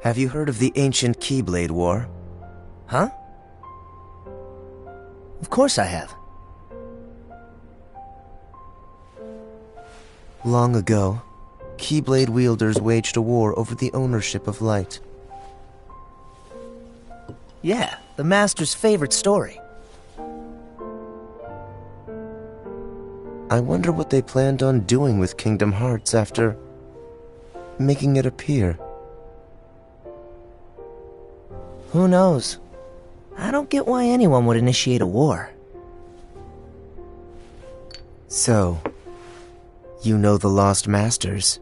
Have you heard of the ancient Keyblade War? Huh? Of course I have. Long ago, Keyblade wielders waged a war over the ownership of light. Yeah, the Master's favorite story. I wonder what they planned on doing with Kingdom Hearts after making it appear. Who knows? I don't get why anyone would initiate a war. So, you know the Lost Masters?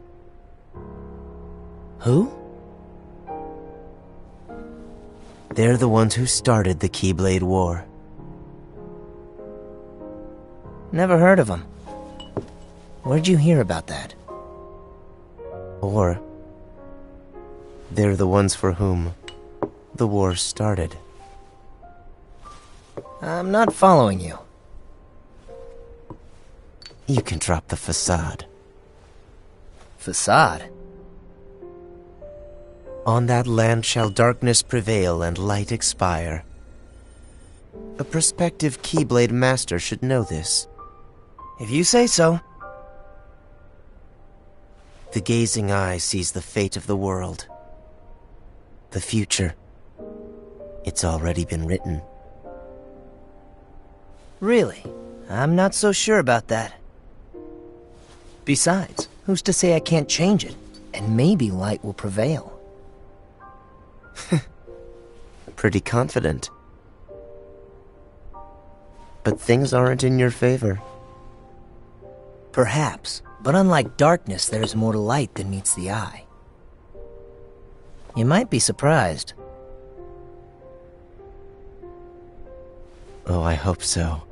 Who? They're the ones who started the Keyblade War. Never heard of them. Where'd you hear about that? Or, they're the ones for whom the war started. I'm not following you. You can drop the facade. Facade? On that land shall darkness prevail and light expire. A prospective Keyblade master should know this. If you say so. The gazing eye sees the fate of the world. The future. It's already been written. Really? I'm not so sure about that. Besides, who's to say I can't change it? And maybe light will prevail. Pretty confident. But things aren't in your favor. Perhaps, but unlike darkness, there's more to light than meets the eye. You might be surprised. Oh, I hope so.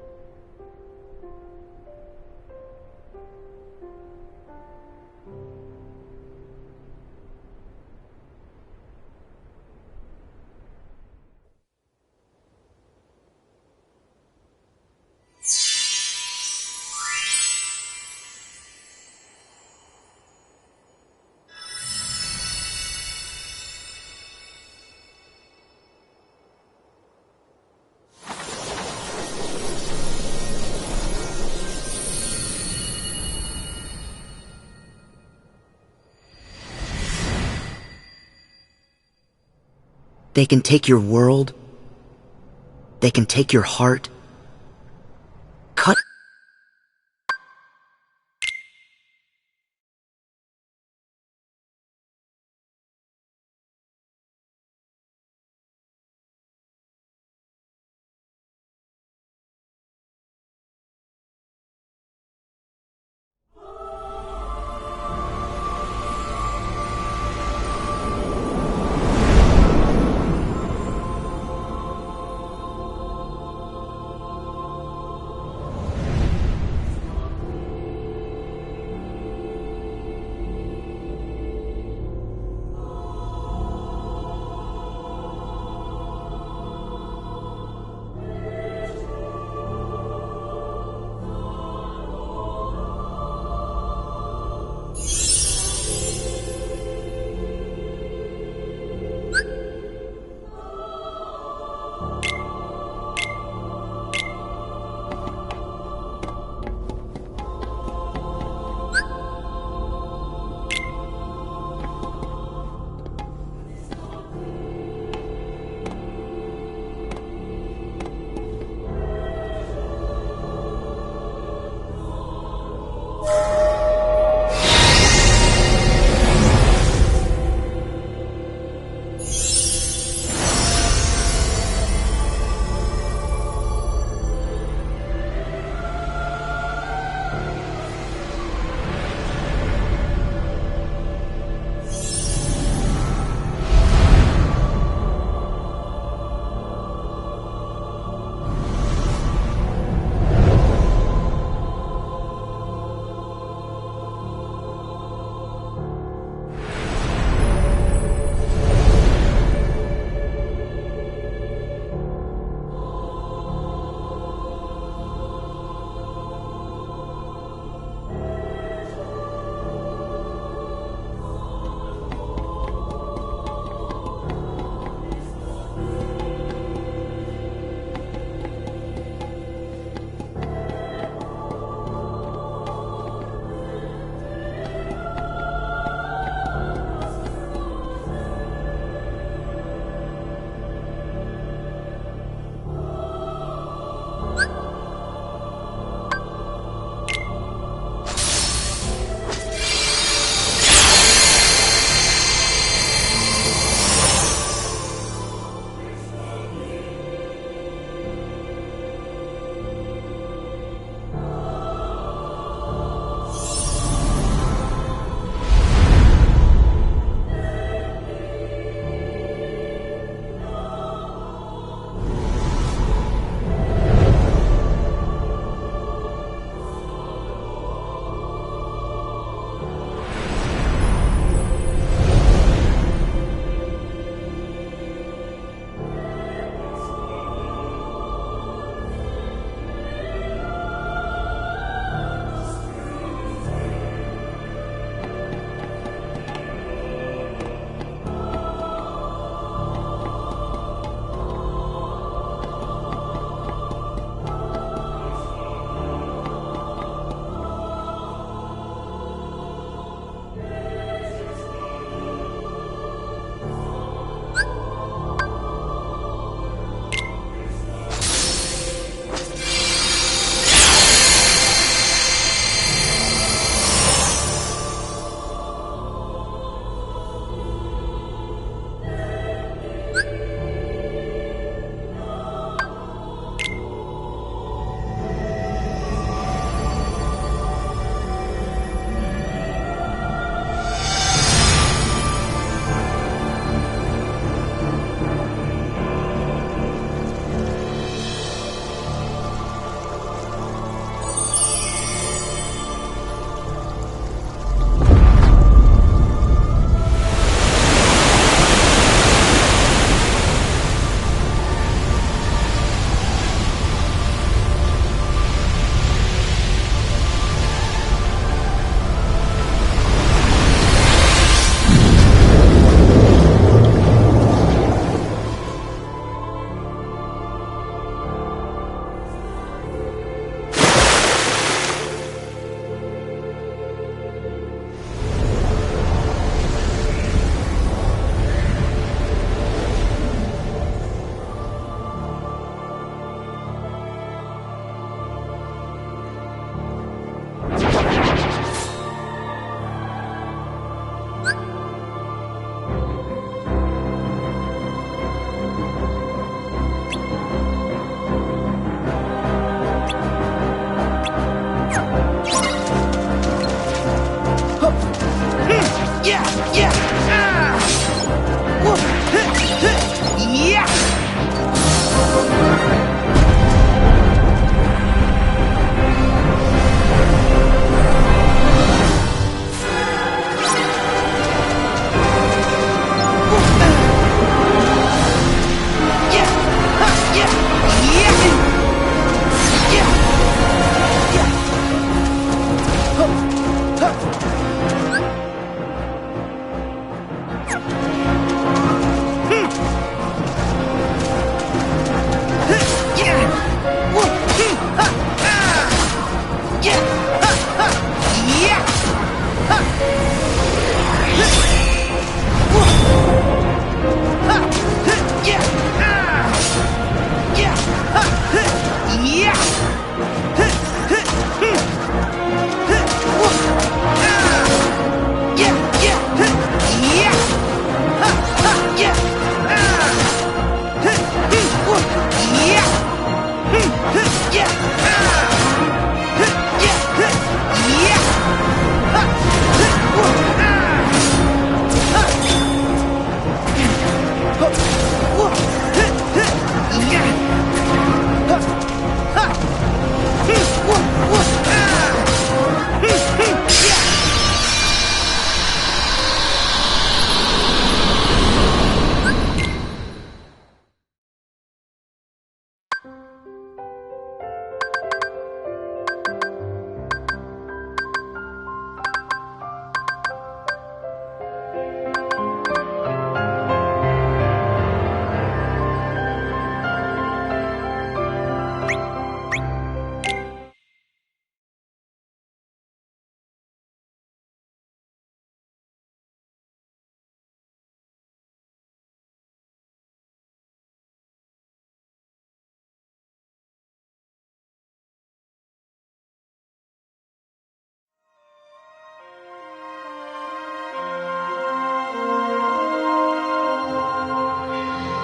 They can take your world. They can take your heart. Cut.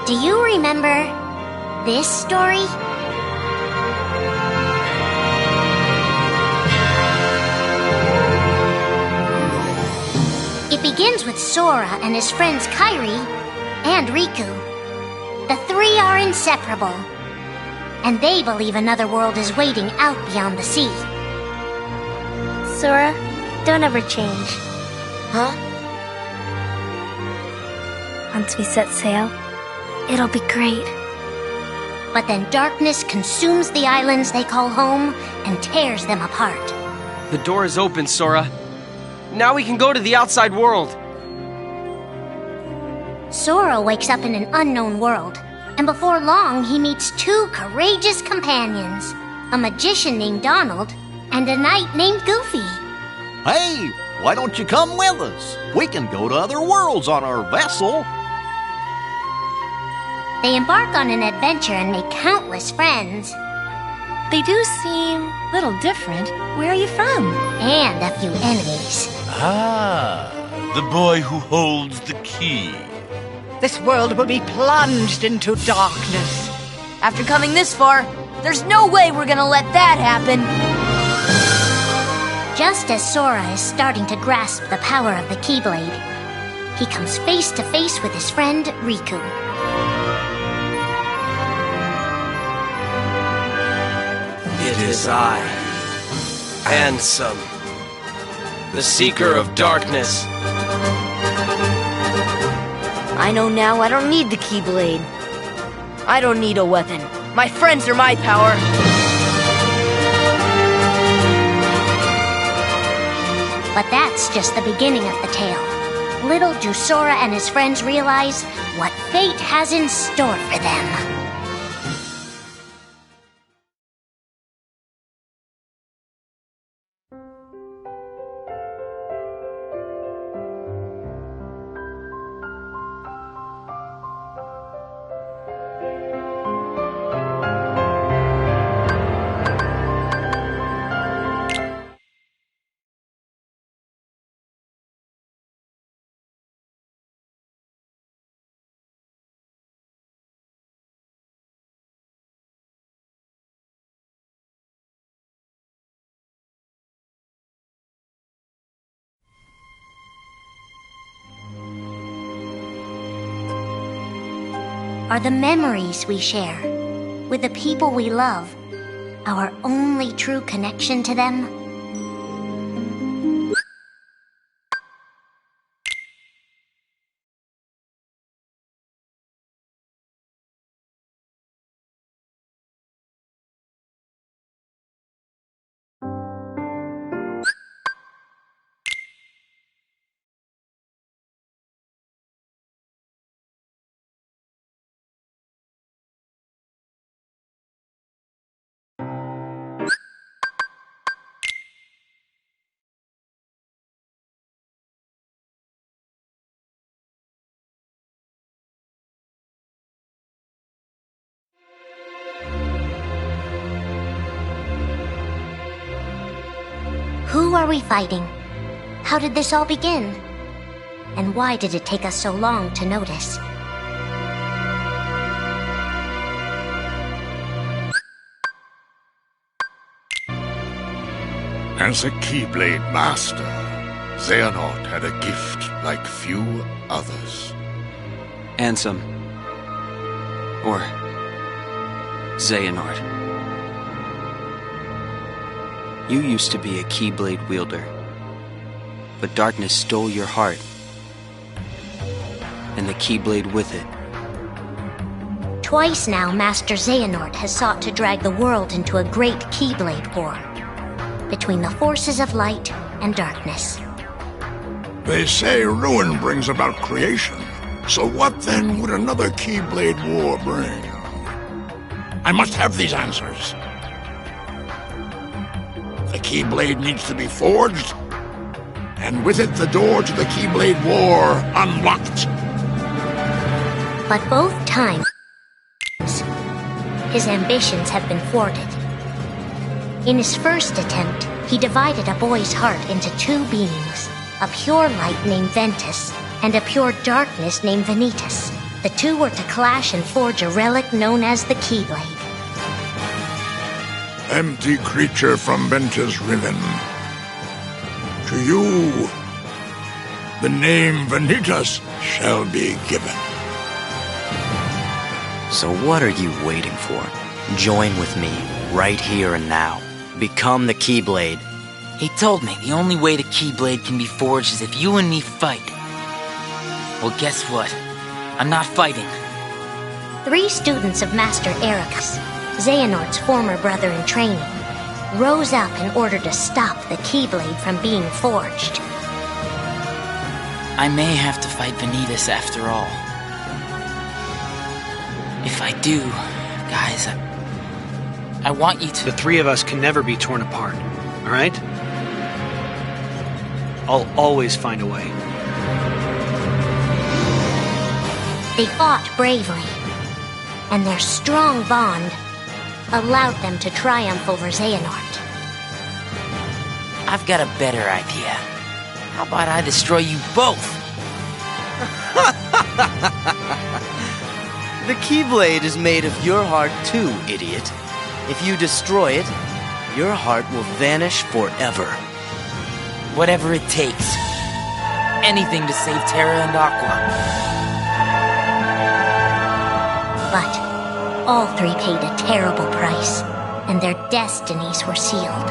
Do you remember this story? It begins with Sora and his friends Kairi and Riku. The three are inseparable, and they believe another world is waiting out beyond the sea. Sora, don't ever change. Huh? Once we set sail, it'll be great. But then darkness consumes the islands they call home and tears them apart. The door is open, Sora. Now we can go to the outside world. Sora wakes up in an unknown world, and before long he meets two courageous companions, a magician named Donald and a knight named Goofy. Hey, why don't you come with us? We can go to other worlds on our vessel. They embark on an adventure and make countless friends. They do seem a little different. Where are you from? And a few enemies. Ah, the boy who holds the key. This world will be plunged into darkness. After coming this far, there's no way we're gonna let that happen. Just as Sora is starting to grasp the power of the Keyblade, he comes face to face with his friend Riku. It is I, Ansem, the Seeker of Darkness. I know now I don't need the Keyblade. I don't need a weapon. My friends are my power. But that's just the beginning of the tale. Little do Sora and his friends realize what fate has in store for them. Are the memories we share with the people we love our only true connection to them? Who are we fighting? How did this all begin? And why did it take us so long to notice? As a Keyblade Master, Xehanort had a gift like few others. Ansem. Or Xehanort. You used to be a Keyblade wielder, but darkness stole your heart, and the Keyblade with it. Twice now, Master Xehanort has sought to drag the world into a great Keyblade war between the forces of light and darkness. They say ruin brings about creation. So what then would another Keyblade war bring? I must have these answers. The Keyblade needs to be forged, and with it the door to the Keyblade War unlocked. But both times, his ambitions have been thwarted. In his first attempt, he divided a boy's heart into two beings, a pure light named Ventus, and a pure darkness named Vanitas. the two were to clash and forge a relic known as the Keyblade. Empty creature from Ventus Riven. To you, the name Vanitas shall be given. So what are you waiting for? Join with me, right here and now. Become the Keyblade. He told me the only way the Keyblade can be forged is if you and me fight. Well, guess what? I'm not fighting. 3 students of Master Ericus, Xehanort's former brother in training, rose up in order to stop the Keyblade from being forged. I may have to fight Vanitas after all. If I do, guys, I want you to... The 3 of us can never be torn apart, all right? I'll always find a way. They fought bravely, and their strong bond allowed them to triumph over Xehanort. I've got a better idea. How about I destroy you both? The Keyblade is made of your heart too, idiot. If you destroy it, your heart will vanish forever. Whatever it takes. Anything to save Terra and Aqua. But all 3 paid a terrible price, and their destinies were sealed.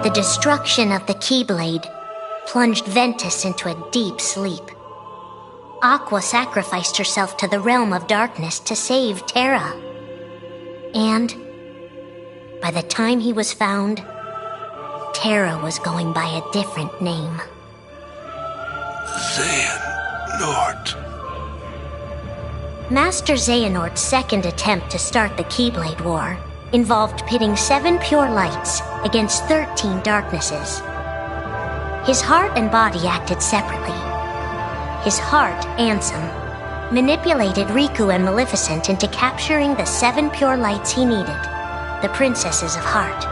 The destruction of the Keyblade plunged Ventus into a deep sleep. Aqua sacrificed herself to the realm of darkness to save Terra. And by the time he was found, Terra was going by a different name. Xehanort. Master Xehanort's second attempt to start the Keyblade War involved pitting 7 pure lights against 13 darknesses. His heart and body acted separately. His heart, Ansem, manipulated Riku and Maleficent into capturing the 7 pure lights he needed, the Princesses of Heart.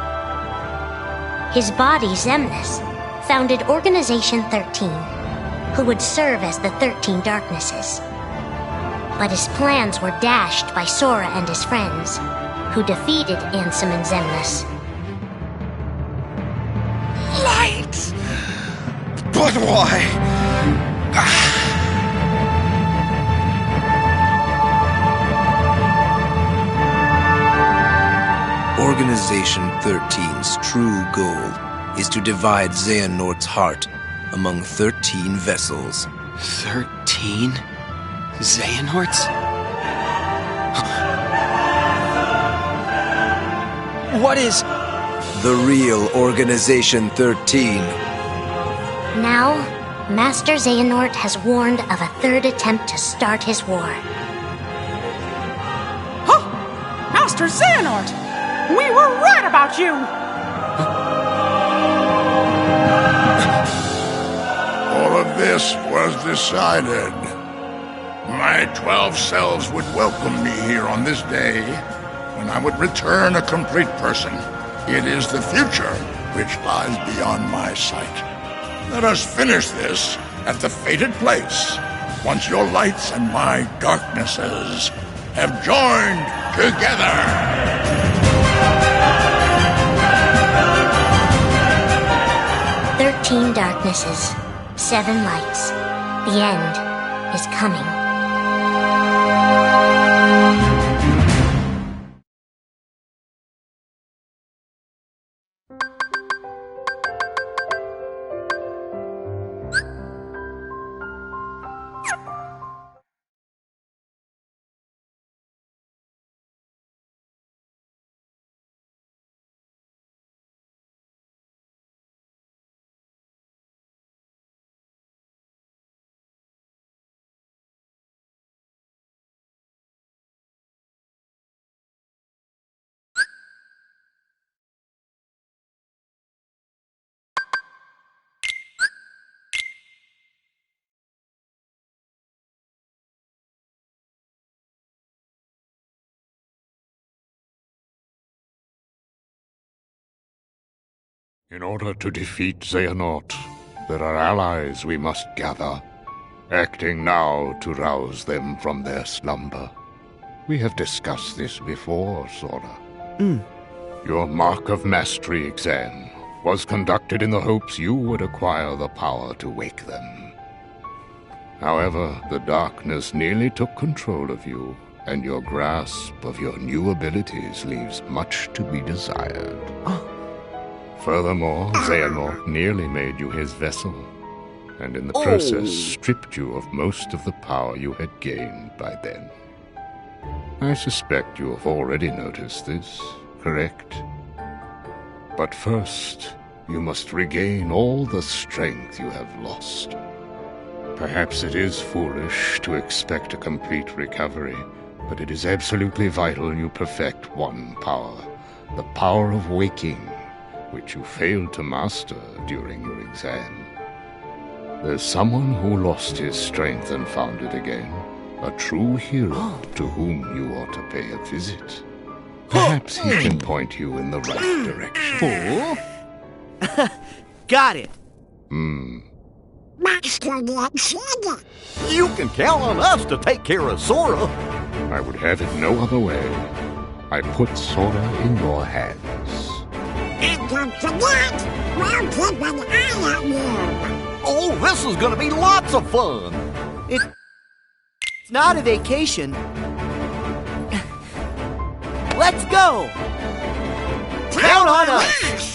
His body, Xemnas, founded Organization 13, who would serve as the 13 Darknesses. But his plans were dashed by Sora and his friends, who defeated Ansem and Xemnas. Light! But why? Organization 13's true goal is to divide Xehanort's heart among 13 vessels. 13? Xehanorts? What is... The real Organization 13. Now, Master Xehanort has warned of a 3rd attempt to start his war. Huh! Master Xehanort! We were right about you! All of this was decided. My 12 selves would welcome me here on this day, when I would return a complete person. It is the future which lies beyond my sight. Let us finish this at the fated place, once your lights and my darknesses have joined together. 13 darknesses, 7 lights. The end is coming. In order to defeat Xehanort, there are allies we must gather. acting now to rouse them from their slumber. We have discussed this before, Sora. Your Mark of Mastery exam was conducted in the hopes you would acquire the power to wake them. However, the darkness nearly took control of you, and your grasp of your new abilities leaves much to be desired. Furthermore, Xehanort nearly made you his vessel, and in the process stripped you of most of the power you had gained by then. I suspect you have already noticed this, correct? But first, you must regain all the strength you have lost. Perhaps it is foolish to expect a complete recovery, but it is absolutely vital you perfect one power, the power of waking, which you failed to master during your exam. There's someone who lost his strength and found it again, a true hero to whom you ought to pay a visit. Perhaps he can point you in the right direction. Got it. Master Yoda. You can count on us to take care of Sora. I would have it no other way. I put Sora in your hands. And don't forget, we'll keep an eye on you. Oh, this is gonna be lots of fun. It's not a vacation. Let's go! Count on us!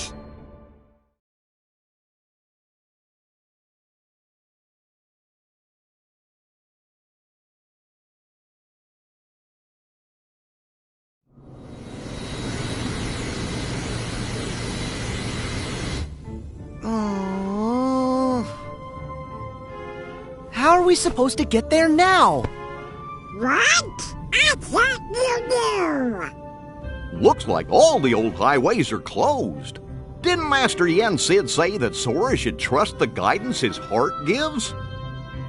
How are we supposed to get there now? What? I thought you knew. Looks like all the old highways are closed. Didn't Master Yen Sid say that Sora should trust the guidance his heart gives?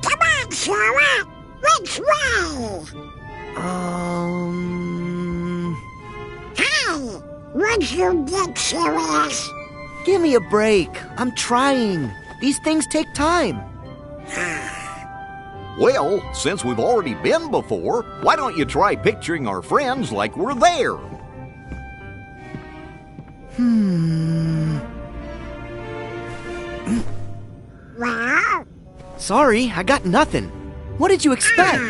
Come on, Sora! Which way? Hey! Would you get serious? Give me a break. I'm trying. These things take time. Well, since we've already been before, why don't you try picturing our friends like we're there? Well? Sorry, I got nothing. What did you expect?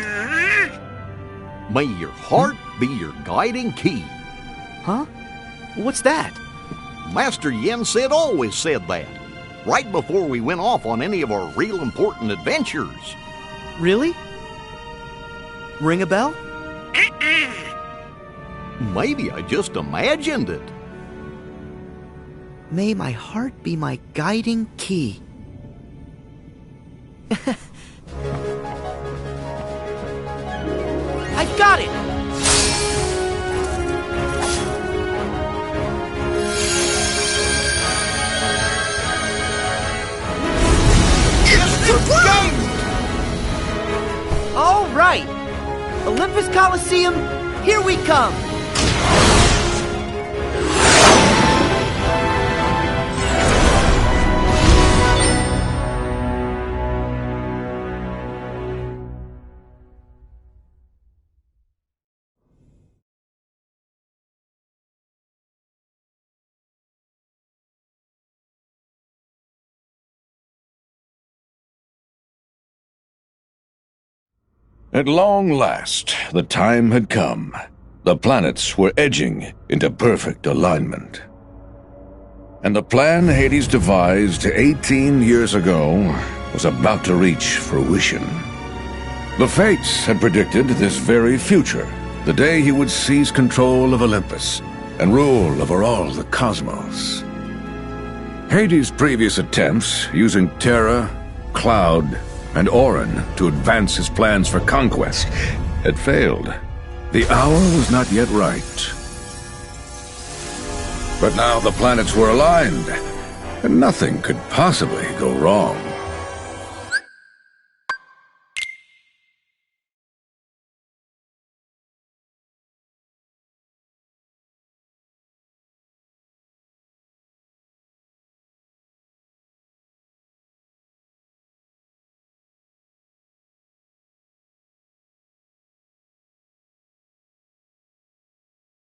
May your heart be your guiding key. Huh? What's that? Master Yen Sid always said that, right before we went off on any of our real important adventures. Really? Ring a bell? Maybe I just imagined it. May my heart be my guiding key. I got it! All right! Olympus Coliseum, here we come! At long last, the time had come. The planets were edging into perfect alignment. And the plan Hades devised 18 years ago was about to reach fruition. The Fates had predicted this very future, the day he would seize control of Olympus and rule over all the cosmos. Hades' previous attempts, using Terra, Cloud, and Auron to advance his plans for conquest, had failed. The hour was not yet right. But now the planets were aligned, and nothing could possibly go wrong.